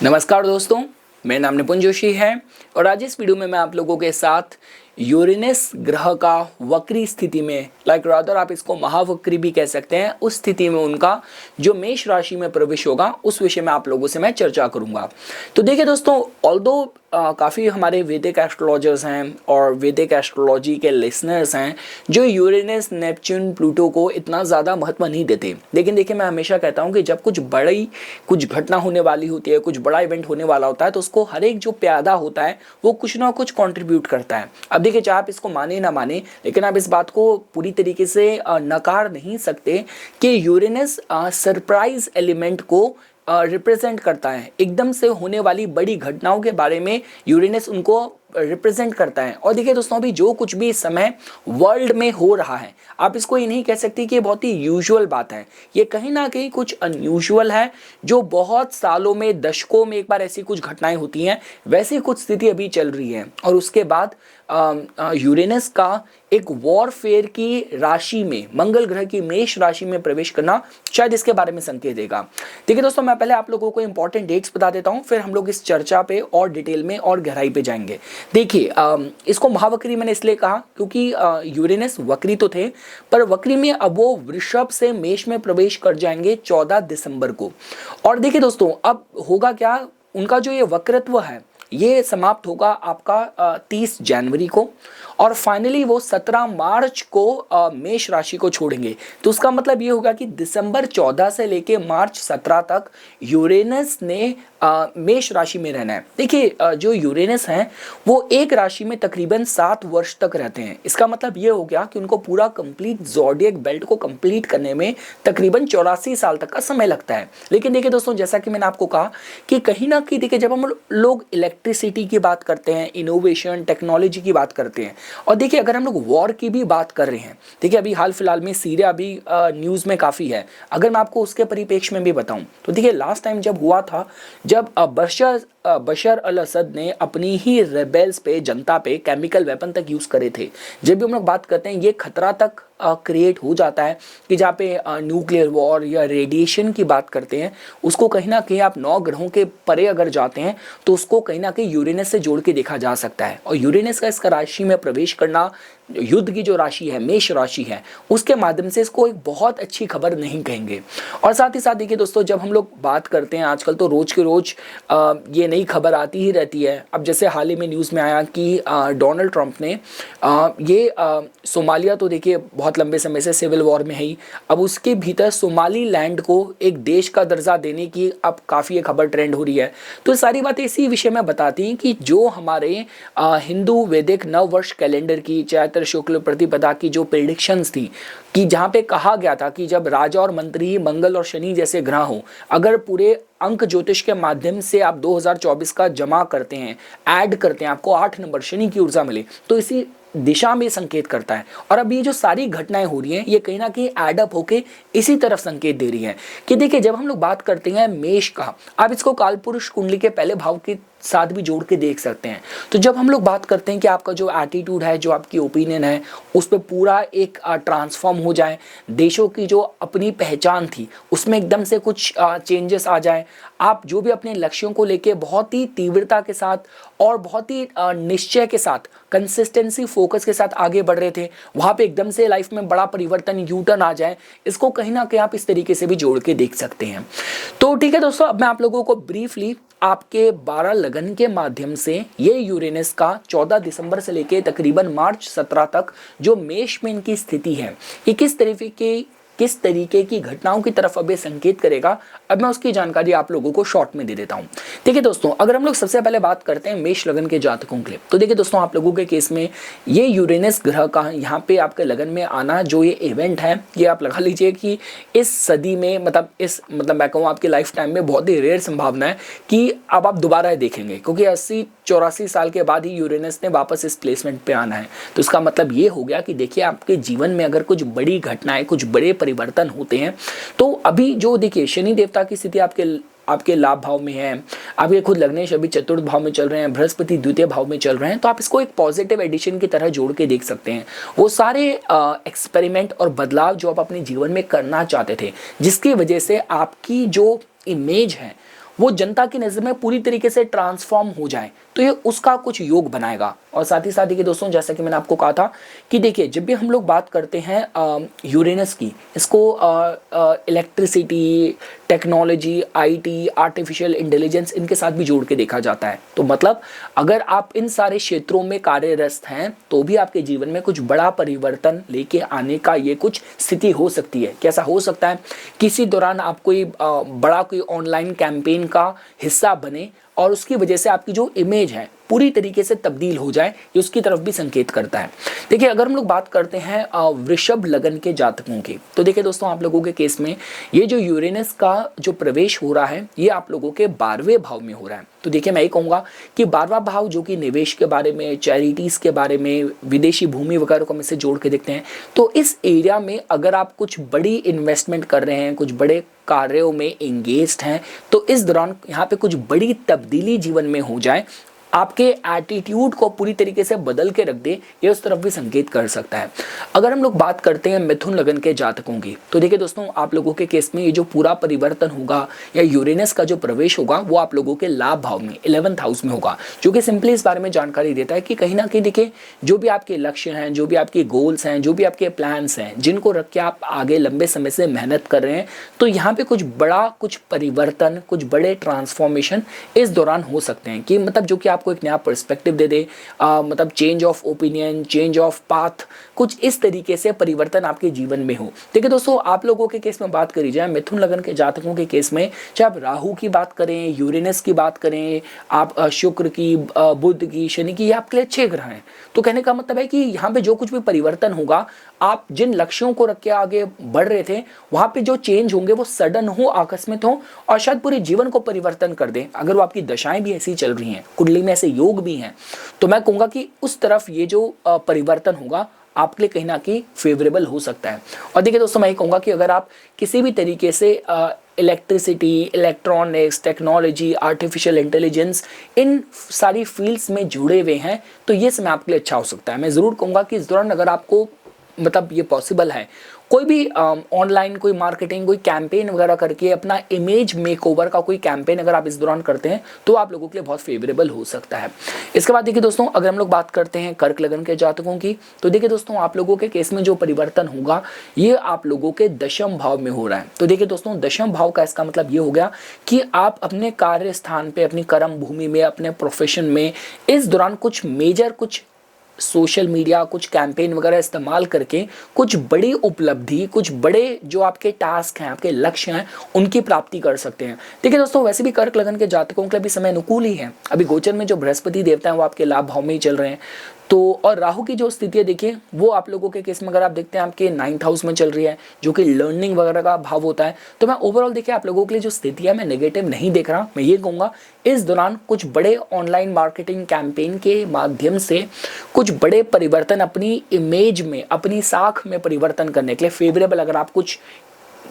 नमस्कार दोस्तों, मेरा नाम निपुण जोशी है और आज इस वीडियो में मैं आप लोगों के साथ यूरेनस ग्रह का वक्री स्थिति में रादर आप इसको महावक्री भी कह सकते हैं, उस स्थिति में उनका जो मेष राशि में प्रवेश होगा उस विषय में आप लोगों से मैं चर्चा करूंगा। तो देखिए दोस्तों, ऑल्दो काफ़ी हमारे वैदिक एस्ट्रोलॉजर्स हैं और वैदिक एस्ट्रोलॉजी के लिसनर्स हैं जो यूरेनस नेपच्यून प्लूटो को इतना ज़्यादा महत्व नहीं देते, लेकिन देखिए मैं हमेशा कहता हूँ कि जब कुछ घटना होने वाली होती है, कुछ बड़ा इवेंट होने वाला होता है, तो उसको हर एक जो प्यादा होता है वो कुछ ना कुछ कंट्रीब्यूट करता है। अब देखिए, चाहे आप इसको माने ना माने, लेकिन आप इस बात को पूरी तरीके से नकार नहीं सकते कि यूरेनस सरप्राइज एलिमेंट को रिप्रेजेंट करता है। एकदम से होने वाली बड़ी घटनाओं के बारे में यूरेनस उनको रिप्रेजेंट करता है। और देखिए दोस्तों, अभी जो कुछ भी इस समय वर्ल्ड में हो रहा है, आप इसको ये नहीं कह सकते कि ये बहुत ही यूजुअल बात है। ये कहीं ना कहीं कुछ अनयूजुअल है, जो बहुत सालों में, दशकों में एक बार ऐसी कुछ घटनाएं होती हैं, वैसी कुछ स्थिति अभी चल रही है। और उसके बाद यूरेनस का एक वॉरफेयर की राशि में, मंगल ग्रह की मेष राशि में प्रवेश करना शायद इसके बारे में संकेत देगा। देखिए दोस्तों, मैं पहले आप लोगों को इंपॉर्टेंट डेट्स बता देता हूं, फिर हम लोग इस चर्चा पे और डिटेल में और गहराई पे जाएंगे। देखिए, इसको महावक्री मैंने इसलिए कहा क्योंकि यूरेनस वक्री तो थे, पर वक्री में अब वो वृषभ से मेष में प्रवेश कर जाएंगे 14 दिसंबर को। और देखिए दोस्तों, अब होगा क्या, उनका जो ये वक्रत्व है ये समाप्त होगा आपका 30 जनवरी को, और फाइनली वो 17 मार्च को मेष राशि को छोड़ेंगे। तो उसका मतलब ये होगा कि दिसंबर 14 से लेके मार्च 17 तक यूरेनस ने मेष राशि में रहना है। देखिए, जो यूरेनस हैं वो एक राशि में तकरीबन 7 वर्ष तक रहते हैं। इसका मतलब ये हो गया कि उनको पूरा कंप्लीट ज़ोडिएक बेल्ट को कंप्लीट करने में तकरीबन 84 साल तक का समय लगता है। लेकिन देखिए दोस्तों, जैसा कि मैंने आपको कहा कि कहीं ना कहीं देखिए, जब हम लोग इलेक्ट्रिसिटी की बात करते हैं, इनोवेशन, टेक्नोलॉजी की बात करते हैं, और देखिए अगर हम लोग वॉर की भी बात कर रहे हैं, देखिए अभी हाल फिलहाल में सीरिया भी न्यूज़ में काफ़ी है। अगर मैं आपको उसके परिप्रेक्ष्य में भी बताऊं तो देखिए, लास्ट टाइम जब हुआ था, जब बशर अल असद ने अपनी ही रेबेल्स पे, जनता पे केमिकल वेपन तक यूज़ करे थे। जब भी हम लोग बात करते हैं, ये खतरा तक क्रिएट हो जाता है कि जहाँ पे न्यूक्लियर वॉर या रेडिएशन की बात करते हैं, उसको कहीं ना कहीं आप 9 ग्रहों के परे अगर जाते हैं तो उसको कहीं ना कहीं यूरेनस से जोड़ के देखा जा सकता है। और यूरेनस का इसका राशि में प्रवेश करना, युद्ध की जो राशि है, मेष राशि है, उसके माध्यम से इसको एक बहुत अच्छी खबर नहीं कहेंगे। और साथ ही साथ देखिए दोस्तों, जब हम लोग बात करते हैं, आजकल तो रोज के रोज ये नई खबर आती ही रहती है। अब जैसे हाल ही में न्यूज़ में आया कि डोनाल्ड ट्रंप ने सोमालिया, तो देखिए बहुत लंबे समय से सिविल वॉर में है ही, अब उसके भीतर सोमाली लैंड को एक देश का दर्जा देने की अब काफ़ी ये खबर ट्रेंड हो रही है। तो सारी बातें इसी विषय में बताती हैं कि जो हमारे हिंदू वैदिक नव वर्ष कैलेंडर की, चैत्र शुक्ल प्रतिपदा की जो प्रेडिक्शंस थी, कि जहाँ पे कहा गया था कि जब राजा और मंत्री, मंगल और शनि जैसे ग्रह हो, अगर पूरे अंक ज्योतिष के माध्यम से आप 2024 का जमा करते हैं, ऐड करते हैं, आपको 8 नंबर शनि की ऊर्जा मिले, तो इसी दिशा में संकेत करता है। और अब ये जो सारी घटनाएं हो रही हैं, ये कहीं ना कहीं एडअप होके इसी तरफ संकेत दे रही हैं कि देखिए, जब हम लोग बात करते हैं मेष का, आप इसको कालपुरुष कुंडली के पहले भाव के साथ भी जोड़ के देख सकते हैं। तो जब हम लोग बात करते हैं कि आपका जो एटीट्यूड है, जो आपकी ओपिनियन है, उस पर पूरा एक ट्रांसफॉर्म हो जाए, देशों की जो अपनी पहचान थी उसमें एकदम से कुछ चेंजेस आ जाए, आप जो भी अपने लक्ष्यों को लेके बहुत ही तीव्रता के साथ और बहुत ही निश्चय के साथ, कंसिस्टेंसी, फोकस के साथ आगे बढ़ रहे थे, वहाँ पे एकदम से लाइफ में बड़ा परिवर्तन, यू टर्न आ जाए, इसको कहीं ना कहीं आप इस तरीके से भी जोड़ के देख सकते हैं। तो ठीक है दोस्तों, अब मैं आप लोगों को ब्रीफली आपके 12 लगन के माध्यम से ये यूरेनस का 14 दिसंबर से लेके तकरीबन मार्च 17 तक जो मेष में इनकी स्थिति है, ये किस तरीके की घटनाओं की तरफ अब ये संकेत करेगा, अब मैं उसकी जानकारी आप लोगों को शॉर्ट में दे देता हूं। देखिए दोस्तों, अगर हम लोग सबसे पहले बात करते हैं मेष लगन के जातकों के लिए, तो देखिए दोस्तों, आप लोगों के केस में ये यूरेनस ग्रह का यहाँ पे आपके लगन में आना, जो ये इवेंट है, ये आप लगा लीजिए कि इस सदी में, मतलब मैं कहूँ आपकी लाइफ टाइम में बहुत ही रेयर संभावना है कि अब आप दोबारा देखेंगे, क्योंकि 80-84 साल के बाद ही यूरेनस ने वापस इस प्लेसमेंट पे आना है। तो इसका मतलब ये हो गया कि देखिए, आपके जीवन में अगर कुछ बड़ी घटनाएं, कुछ बड़े परिवर्तन होते हैं, तो अभी जो देखिए शनि देवता की स्थिति आपके लाभ भाव में है, आपके खुद लग्नेश अभी चतुर्थ भाव में चल रहे हैं, बृहस्पति द्वितीय भाव में चल रहे हैं, तो आप इसको एक पॉजिटिव एडिशन की तरह जोड़ के देख सकते हैं। वो सारे एक्सपेरिमेंट और बदलाव जो आप अपने जीवन में करना चाहते थे, जिसकी वजह से आपकी जो इमेज है वो जनता की नज़र में पूरी तरीके से ट्रांसफॉर्म हो जाए, तो ये उसका कुछ योग बनाएगा। और साथ ही साथ देखिए दोस्तों, जैसा कि मैंने आपको कहा था कि देखिए जब भी हम लोग बात करते हैं यूरेनस की, इसको electricity, technology, IT, artificial intelligence, इनके साथ भी जोड़ के देखा जाता है। तो मतलब अगर आप इन सारे क्षेत्रों में कार्यरत हैं तो भी आपके जीवन में कुछ बड़ा परिवर्तन लेके आने का ये कुछ स्थिति हो सकती है। कैसा हो सकता है? किसी दौरान आप कोई बड़ा कोई ऑनलाइन कैंपेन का हिस्सा बने और उसकी वजह से आपकी जो इमेज है पूरी तरीके से तब्दील हो जाए, ये उसकी तरफ भी संकेत करता है। देखिए अगर हम लोग बात करते हैं वृषभ लगन के जातकों की, तो देखिए दोस्तों आप लोगों के केस में ये जो यूरेनस का जो प्रवेश हो रहा है ये आप लोगों के 12वें भाव में हो रहा है। तो देखिए मैं ये कहूँगा कि 12वां भाव जो कि निवेश के बारे में, चैरिटीज़ के बारे में, विदेशी भूमि वगैरह को हम इससे जोड़ के देखते हैं, तो इस एरिया में अगर आप कुछ बड़ी इन्वेस्टमेंट कर रहे हैं, कुछ बड़े कार्यों में एंगेज्ड हैं, तो इस दौरान यहाँ पे कुछ बड़ी तब्दीली जीवन में हो जाए, आपके एटीट्यूड को पूरी तरीके से बदल के रख दे, ये उस तरफ भी संकेत कर सकता है। अगर हम लोग बात करते हैं मिथुन लगन के जातकों की, तो देखिए दोस्तों आप लोगों के केस में ये जो पूरा परिवर्तन होगा या यूरेनस का जो प्रवेश होगा वो आप लोगों के लाभ भाव में 11th हाउस में होगा, जो कि सिंपली इस बारे में जानकारी देता है कि कहीं ना कहीं देखिए जो भी आपके लक्ष्य हैं, जो भी आपके गोल्स हैं, जो भी आपके प्लान्स हैं, जिनको रख के आप आगे लंबे समय से मेहनत कर रहे हैं, तो यहाँ पे कुछ बड़ा, कुछ परिवर्तन, कुछ बड़े ट्रांसफॉर्मेशन इस दौरान हो सकते हैं कि मतलब जो कि आपको एक नया पर्सपेक्टिव दे दे, मतलब change of opinion, change of path, कुछ इस तरीके से परिवर्तन आपके जीवन में हो। देखिए दोस्तों आप लोगों के केस में बात करी जाए, मिथुन लगन के जातकों के केस में चाहे आप राहु की बात करें, यूरेनस की बात करें, आप शुक्र की, बुध की, शनि की, ये आपके लिए अच्छे ग्रह हैं। तो कहने का मतलब है कि यहाँ पे जो कुछ भी परिवर्तन होगा, आप जिन लक्ष्यों को रख के आगे बढ़ रहे थे वहां पे जो चेंज होंगे वो सडन हो, आकस्मिक हो और शायद पूरे जीवन को परिवर्तन कर दें। अगर वो आपकी दशाएं भी ऐसी चल रही हैं, कुंडली में ऐसे योग भी हैं, तो मैं कहूँगा कि उस तरफ ये जो परिवर्तन होगा आपके लिए कहीं ना कहीं फेवरेबल हो सकता है। और देखिए दोस्तों मैं ये कहूँगा कि अगर आप किसी भी तरीके से electricity, electronics, technology, artificial intelligence, इन सारी फील्ड्स में जुड़े हुए हैं तो ये समय आपके लिए अच्छा हो सकता है। मैं ज़रूर कहूँगा कि इस दौरान अगर आपको मतलब ये पॉसिबल है, कोई भी ऑनलाइन कोई मार्केटिंग, कोई कैंपेन वगैरह करके अपना इमेज मेकओवर का कोई कैंपेन अगर आप इस दौरान करते हैं तो आप लोगों के लिए बहुत फेवरेबल हो सकता है। इसके बाद देखिए दोस्तों अगर हम लोग बात करते हैं कर्क लगन के जातकों की, तो देखिए दोस्तों आप लोगों के केस में जो परिवर्तन होगा ये आप लोगों के दशम भाव में हो रहा है। तो देखिए दोस्तों दशम भाव का इसका मतलब ये हो गया कि आप अपने कार्य स्थान पे, अपनी कर्म भूमि में, अपने प्रोफेशन में इस दौरान कुछ मेजर, कुछ सोशल मीडिया, कुछ कैंपेन वगैरह इस्तेमाल करके कुछ बड़ी उपलब्धि, कुछ बड़े जो आपके टास्क हैं, आपके लक्ष्य हैं, उनकी प्राप्ति कर सकते हैं। देखिए दोस्तों वैसे भी कर्क लगन के जातकों के लिए भी समय अनुकूल ही है। अभी गोचर में जो बृहस्पति देवता हैं वो आपके लाभ भाव में ही चल रहे हैं। तो और राहु की जो स्थिति है देखिए वो आप लोगों के केस में अगर आप देखते हैं आपके 9th हाउस में चल रही है, जो कि लर्निंग वगैरह का भाव होता है। तो मैं ओवरऑल देखिए आप लोगों के लिए जो स्थिति है मैं नेगेटिव नहीं देख रहा। मैं ये कहूँगा इस दौरान कुछ बड़े ऑनलाइन मार्केटिंग कैंपेन के माध्यम से कुछ बड़े परिवर्तन अपनी इमेज में, अपनी साख में परिवर्तन करने के लिए फेवरेबल, अगर आप कुछ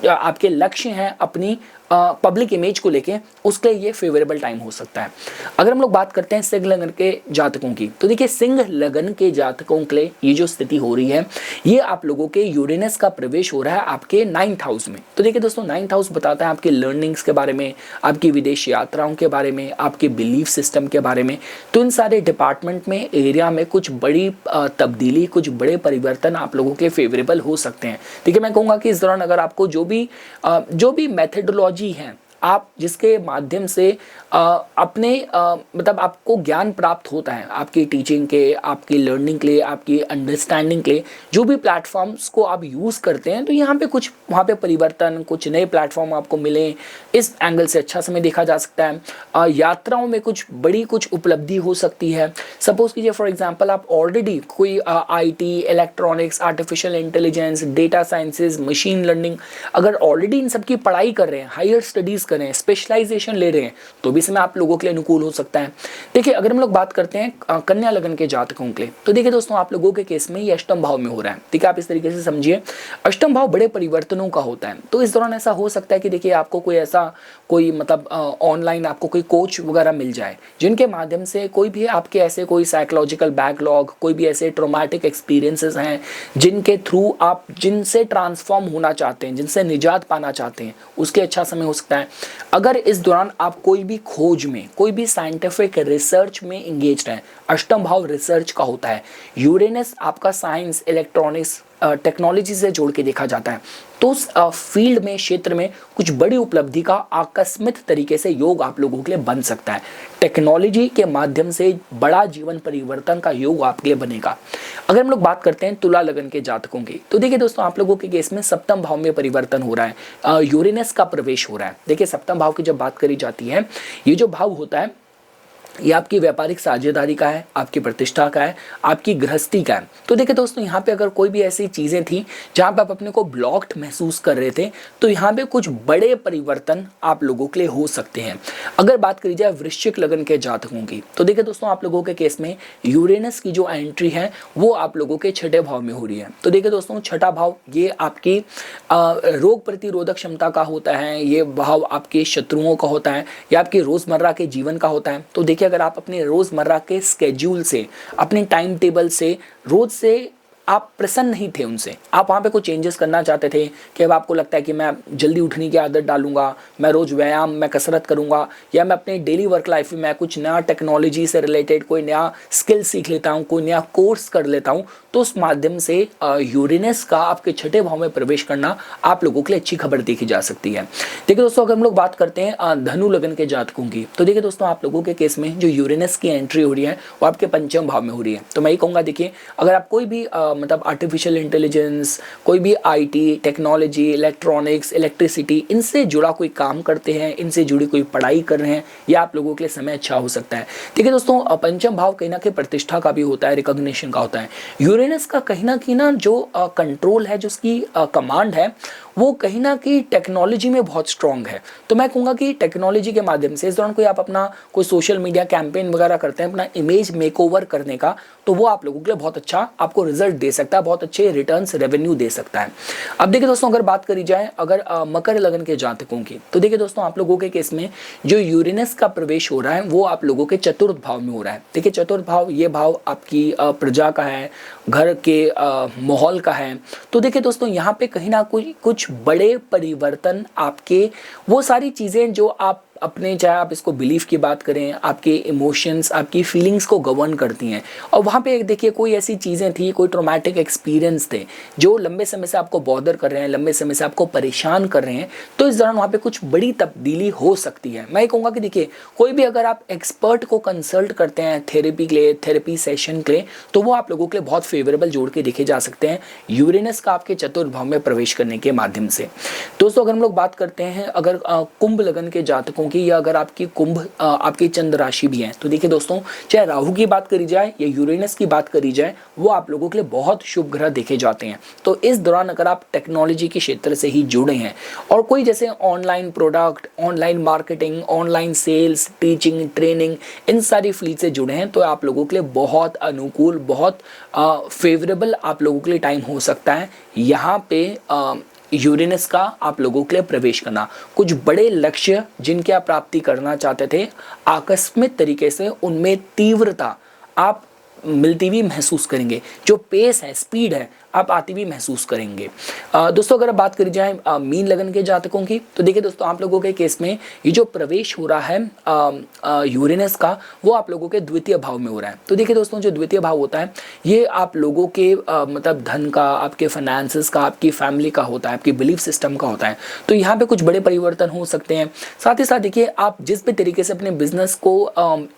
आपके लक्ष्य हैं अपनी पब्लिक इमेज को लेके, उसके लिए ये फेवरेबल टाइम हो सकता है। अगर हम लोग बात करते हैं सिंह लगन के जातकों की, तो देखिए सिंह लगन के जातकों के लिए ये जो स्थिति हो रही है ये आप लोगों के यूरेनस का प्रवेश हो रहा है आपके 9th हाउस में। तो देखिए दोस्तों 9th हाउस बताता है आपके लर्निंग्स के बारे में, आपकी विदेश यात्राओं के बारे में, आपके बिलीफ सिस्टम के बारे में। तो इन सारे डिपार्टमेंट में, एरिया में कुछ बड़ी तब्दीली, कुछ बड़े परिवर्तन आप लोगों के फेवरेबल हो सकते हैं। देखिए मैं कहूँगा कि इस दौरान अगर आपको जो भी मेथडोलॉजी है, आप जिसके माध्यम से अपने मतलब आपको ज्ञान प्राप्त होता है, आपकी टीचिंग के, आपकी लर्निंग के लिए, आपकी अंडरस्टैंडिंग के लिए, जो भी प्लेटफॉर्म्स को आप यूज़ करते हैं, तो यहाँ पे कुछ वहाँ पे परिवर्तन, कुछ नए प्लेटफॉर्म आपको मिले, इस एंगल से अच्छा समय देखा जा सकता है। यात्राओं में कुछ बड़ी कुछ उपलब्धि हो सकती है। सपोज कीजिए फॉर एग्जाम्पल आप ऑलरेडी कोई IT, electronics, artificial intelligence, data sciences, machine learning अगर ऑलरेडी इन सब की पढ़ाई कर रहे हैं, हायर स्टडीज़ करें, स्पेशलाइजेशन ले रहे हैं, तो भी समय आप लोगों के लिए अनुकूल हो सकता है। देखिए अगर हम लोग बात करते हैं कन्या लगन के जातकों के लिए, तो देखिए दोस्तों आप लोगों के केस में ये अष्टम भाव में हो रहा है। ठीक है, आप इस तरीके से समझिए, अष्टम भाव बड़े परिवर्तनों का होता है। तो इस दौरान ऐसा हो सकता है कि देखिए आपको कोई मतलब ऑनलाइन आपको कोई कोच वगैरह मिल जाए, जिनके माध्यम से कोई भी आपके ऐसे कोई साइकोलॉजिकल बैकलॉग, कोई भी ऐसे ट्रॉमेटिक एक्सपीरियंसेस हैं जिनके थ्रू आप जिनसे ट्रांसफॉर्म होना चाहते हैं, जिनसे निजात पाना चाहते हैं, उसके अच्छा समय हो सकता है। अगर इस दौरान आप कोई भी खोज में, कोई भी साइंटिफिक रिसर्च में इंगेज हैं, अष्टम भाव रिसर्च का होता है, यूरेनस आपका साइंस, इलेक्ट्रॉनिक्स, टेक्नोलॉजी से जोड़ के देखा जाता है, तो उस फील्ड में, क्षेत्र में कुछ बड़ी उपलब्धि का आकस्मिक तरीके से योग आप लोगों के लिए बन सकता है। टेक्नोलॉजी के माध्यम से बड़ा जीवन परिवर्तन का योग आपके लिए बनेगा। अगर हम लोग बात करते हैं तुला लगन के जातकों की, तो देखिए दोस्तों, आप लोगों के केस में सप्तम भाव में परिवर्तन हो रहा है, यूरेनस का प्रवेश हो रहा है। देखिए सप्तम भाव की जब बात करी जाती है, ये जो भाव होता है ये आपकी व्यापारिक साझेदारी का है, आपकी प्रतिष्ठा का है, आपकी गृहस्थी का है। तो देखिए दोस्तों, यहाँ पे अगर कोई भी ऐसी चीज़ें थी जहाँ पे आप अपने को ब्लॉक्ड महसूस कर रहे थे, तो यहाँ पे कुछ बड़े परिवर्तन आप लोगों के लिए हो सकते हैं। अगर बात करी जाए वृश्चिक लगन के जातकों की, तो देखिए दोस्तों, आप लोगों के केस में यूरेनस की जो एंट्री है वो आप लोगों के छठे भाव में हो रही है। तो देखिए दोस्तों, छठा भाव ये आपकी रोग प्रतिरोधक क्षमता का होता है, ये भाव आपके शत्रुओं का होता है, या आपके रोज़मर्रा के जीवन का होता है। तो देखिए, अगर आप अपने रोज़मर्रा के स्केड्यूल से, अपने टाइम टेबल से, रोज़ से आप प्रसन्न नहीं थे उनसे, आप वहाँ पे कुछ चेंजेस करना चाहते थे कि अब आपको लगता है कि मैं जल्दी उठने की आदत डालूंगा, मैं रोज़ व्यायाम, मैं कसरत करूंगा, या मैं अपने डेली वर्क लाइफ में मैं कुछ नया टेक्नोलॉजी से रिलेटेड कोई नया स्किल सीख लेता हूँ, कोई नया कोर्स कर लेता हूँ, तो उस माध्यम से यूरेनस का आपके छठे भाव में प्रवेश करना आप लोगों के लिए अच्छी खबर देखी जा सकती है। देखिए दोस्तों, अगर हम लोग बात करते हैं धनु लगन के जातकों की, तो देखिए दोस्तों, आप लोगों के केस में जो यूरेनस की एंट्री हो रही है वो आपके पंचम भाव में हो रही है। तो मैं ये कहूँगा, देखिए, अगर आप कोई भी मतलब आर्टिफिशियल इंटेलिजेंस, कोई भी आईटी, टेक्नोलॉजी, इलेक्ट्रॉनिक्स, इलेक्ट्रिसिटी, इनसे जुड़ा कोई काम करते हैं, इनसे जुड़ी कोई पढ़ाई कर रहे हैं, या आप लोगों के लिए समय अच्छा हो सकता है। देखिए दोस्तों, पंचम भाव कहीं ना कहीं प्रतिष्ठा का भी होता है, रिकॉग्निशन का होता है। यूरेनस का कहीं ना जो कंट्रोल है, जो उसकी कमांड है, वो कहीं ना कहीं टेक्नोलॉजी में बहुत स्ट्रांग है। तो मैं कहूँगा कि टेक्नोलॉजी के माध्यम से इस दौरान कोई आप अपना कोई सोशल मीडिया कैंपेन वगैरह करते हैं अपना इमेज मेकओवर करने का, तो वो आप लोगों के लिए बहुत अच्छा आपको रिजल्ट दे सकता है, बहुत अच्छे रिटर्न्स, रेवेन्यू दे सकता है। अब देखिए दोस्तों, अगर बात करी जाए अगर मकर लगन के जातकों की, तो देखिए दोस्तों, आप लोगों के केस में जो यूरेनस का प्रवेश हो रहा है वो आप लोगों के चतुर्थ भाव में हो रहा है। देखिए चतुर्थ भाव, ये भाव आपकी प्रजा का है, घर के माहौल का है। तो देखिए दोस्तों, यहाँ पे कहीं ना कुछ बड़े परिवर्तन, आपके वो सारी चीज़ें जो आप अपने, चाहे आप इसको बिलीफ की बात करें, आपके इमोशंस, आपकी फीलिंग्स को गवर्न करती हैं। और वहाँ पे देखिए कोई ऐसी चीज़ें थी, कोई ट्रॉमेटिक एक्सपीरियंस थे जो लंबे समय से आपको बॉदर कर रहे हैं, लंबे समय से आपको परेशान कर रहे हैं, तो इस दौरान वहाँ पे कुछ बड़ी तब्दीली हो सकती है। मैं ये कहूँगा कि देखिए, कोई भी अगर आप एक्सपर्ट को कंसल्ट करते हैं थेरेपी के लिए, थेरेपी सेशन के लिए, तो वो आप लोगों के लिए बहुत फेवरेबल जोड़ के देखे जा सकते हैं यूरेनस का आपके चतुर्थ भाव में प्रवेश करने के माध्यम से। दोस्तों, अगर हम लोग बात करते हैं अगर कुंभ लगन के जातकों की, या अगर आपकी कुंभ आपकी चंद्र राशि भी है, तो देखिए दोस्तों, चाहे राहु की बात करी जाए या यूरेनस की बात करी जाए, वो आप लोगों के लिए बहुत शुभ ग्रह देखे जाते हैं। तो इस दौरान अगर आप टेक्नोलॉजी के क्षेत्र से ही जुड़े हैं और कोई जैसे online product, online marketing, online sales, teaching, training, इन सारी फील्ड से जुड़े हैं, तो आप लोगों के लिए बहुत अनुकूल, बहुत फेवरेबल आप लोगों के लिए टाइम हो सकता है। यहाँ पे यूरेनस का आप लोगों के लिए प्रवेश करना, कुछ बड़े लक्ष्य जिनके आप प्राप्ति करना चाहते थे, आकस्मिक तरीके से उनमें तीव्रता आप मिलती हुई महसूस करेंगे, जो पेस है, स्पीड है, आप आती हुई महसूस करेंगे। दोस्तों, अगर बात करी जाए मीन लगन के जातकों की, तो देखिए दोस्तों, आप लोगों के केस में ये जो प्रवेश हो रहा है यूरेनस का, वो आप लोगों के द्वितीय भाव में हो रहा है। तो देखिए दोस्तों, जो द्वितीय भाव होता है, ये आप लोगों के मतलब धन का, आपके फाइनेंसेस का, आपकी फैमिली का होता है, आपकी बिलीफ सिस्टम का होता है। तो यहाँ पे कुछ बड़े परिवर्तन हो सकते हैं। साथ ही साथ देखिए, आप जिस भी तरीके से अपने बिजनेस को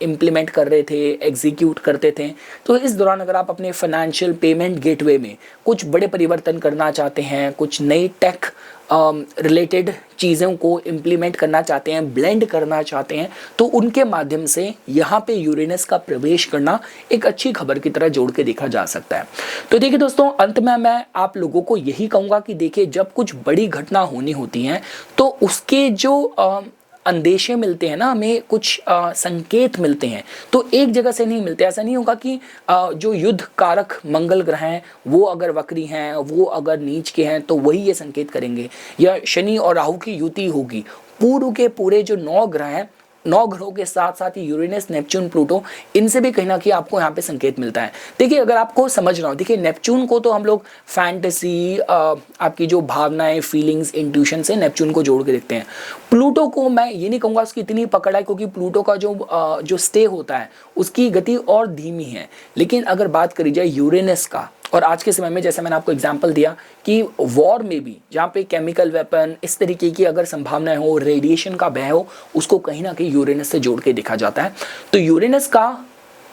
इम्प्लीमेंट कर रहे थे, एग्जीक्यूट करते थे, तो इस दौरान अगर आप अपने फाइनेंशियल पेमेंट गेटवे में कुछ बड़े परिवर्तन करना चाहते हैं, कुछ नई टेक रिलेटेड चीज़ों को इम्प्लीमेंट करना चाहते हैं, ब्लेंड करना चाहते हैं, तो उनके माध्यम से यहाँ पे यूरेनस का प्रवेश करना एक अच्छी खबर की तरह जोड़ के देखा जा सकता है। तो देखिए दोस्तों, अंत में मैं आप लोगों को यही कहूँगा कि देखिए, जब कुछ बड़ी घटना होनी होती हैं, तो उसके जो अंदेशे मिलते हैं ना, हमें कुछ संकेत मिलते हैं, तो एक जगह से नहीं मिलते। ऐसा नहीं होगा कि जो युद्ध कारक मंगल ग्रह हैं वो अगर वक्री हैं, वो अगर नीच के हैं, तो वही ये संकेत करेंगे, या शनि और राहु की युति होगी। पूर्व के पूरे जो 9 ग्रह हैं 9 ग्रहों के साथ साथ यूरेनस, नेपच्यून, प्लूटो, इनसे भी कहीं ना कहीं आपको यहाँ पे संकेत मिलता है। देखिए अगर आपको समझना हो, देखिए नेपच्यून को तो हम लोग फैंटेसी, आपकी जो भावनाएं, फीलिंग्स, इंट्यूशन से नेपच्यून को जोड़ के देखते हैं। प्लूटो को मैं ये नहीं कहूँगा उसकी इतनी पकड़ है, क्योंकि प्लूटो का जो स्टे होता है उसकी गति और धीमी है। लेकिन अगर बात करी जाए यूरेनस का, और आज के समय में जैसे मैंने आपको एग्जांपल दिया कि वॉर में भी जहाँ पे केमिकल वेपन, इस तरीके की अगर संभावनाएं हो, रेडिएशन का भय हो, उसको कहीं ना कहीं यूरेनस से जोड़ के देखा जाता है। तो यूरेनस का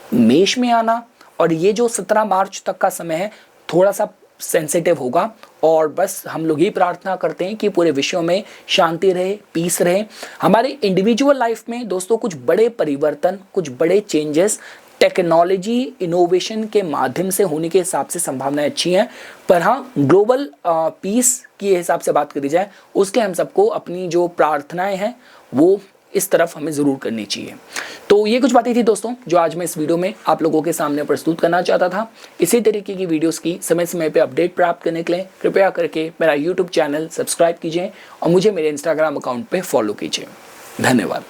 मेष में आना और ये जो 17 मार्च तक का समय है थोड़ा सा सेंसिटिव होगा, और बस हम लोग ही प्रार्थना करते हैं कि पूरे विश्व में शांति रहे, पीस रहे। हमारे इंडिविजुअल लाइफ में दोस्तों कुछ बड़े परिवर्तन, कुछ बड़े चेंजेस टेक्नोलॉजी इनोवेशन के माध्यम से होने के हिसाब से संभावनाएं अच्छी हैं। पर हाँ, ग्लोबल पीस के हिसाब से बात करी जाए, उसके हम सबको अपनी जो प्रार्थनाएं हैं वो इस तरफ हमें ज़रूर करनी चाहिए। तो ये कुछ बातें थी दोस्तों जो आज मैं इस वीडियो में आप लोगों के सामने प्रस्तुत करना चाहता था। इसी तरीके की वीडियोस की समय समय पे अपडेट प्राप्त करने के लिए कृपया करके मेरा यूट्यूब चैनल सब्सक्राइब कीजिए और मुझे मेरे इंस्टाग्राम अकाउंट पे फॉलो कीजिए। धन्यवाद।